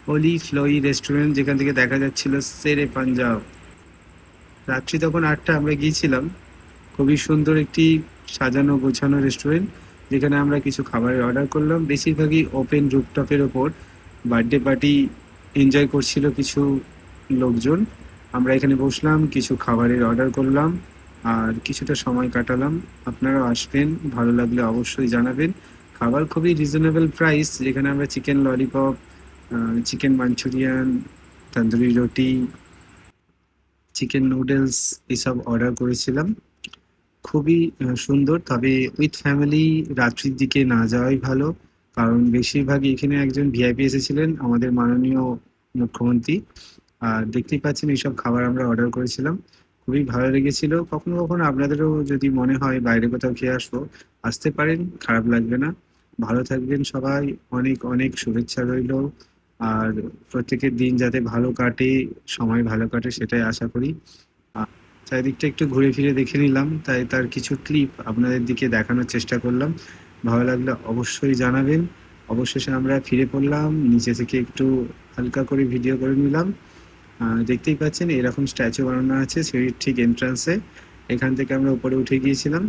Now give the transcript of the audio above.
Holi flowy restaurant, যেখান থেকে দেখা যাচ্ছিল শেরে পাঞ্জাব। রাত্রি তখন 8টা, আমরা গিয়েছিলাম। খুবই সুন্দর একটি সাজানো গোছানো রেস্টুরেন্ট, যেখানে আমরা কিছু খাবারের অর্ডার করলাম। বেশিরভাগই ওপেন রুফটপের ওপর বার্থডে পার্টি এনজয় করছিল কিছু লোকজন। আমরা এখানে বসলাম, কিছু খাবারের অর্ডার করলাম আর কিছুটা সময় কাটালাম। আপনারাও আসবেন, ভালো লাগলে অবশ্যই জানাবেন। খাবার খুবই রিজনেবল প্রাইস, যেখানে আমরা chicken lollipop, chicken Manchurian, tandoori রুটি, চিকেন নুডলস এসব অর্ডার করেছিলাম। খুবই সুন্দর, তবে উইথ ফ্যামিলি রাত্রির দিকে না যাওয়াই ভালো। কারণ বেশিরভাগই এখানে একজন ভিআইপি এসেছিলেন, আমাদের মাননীয় মুখ্যমন্ত্রী। আর দেখতেই পাচ্ছেন এইসব খাবার আমরা অর্ডার করেছিলাম, খুবই ভালো লেগেছিল। কখনো কখনো আপনাদেরও যদি মনে হয় বাইরে কোথাও খেয়ে আসবো, আসতে পারেন, খারাপ লাগবে না। ভালো থাকবেন সবাই, অনেক অনেক শুভেচ্ছা রইল। আর প্রত্যেকের দিন যাতে ভালো কাটে, সময় ভালো কাটে, সেটাই আশা করি। চারিদিকটা একটু ঘুরে ফিরে দেখে নিলাম, তাই তার কিছু ক্লিপ আপনাদের দিকে দেখানোর চেষ্টা করলাম। ভালো লাগলে অবশ্যই জানাবেন। অবশেষে আমরা ফিরে পড়লাম, নিচে থেকে একটু হালকা করে ভিডিও করে নিলাম। দেখতেই পাচ্ছেন এরকম স্ট্যাচু বানানো আছে সিঁড়ির ঠিক এন্ট্রান্সে। এখান থেকে আমরা উপরে উঠে গিয়েছিলাম।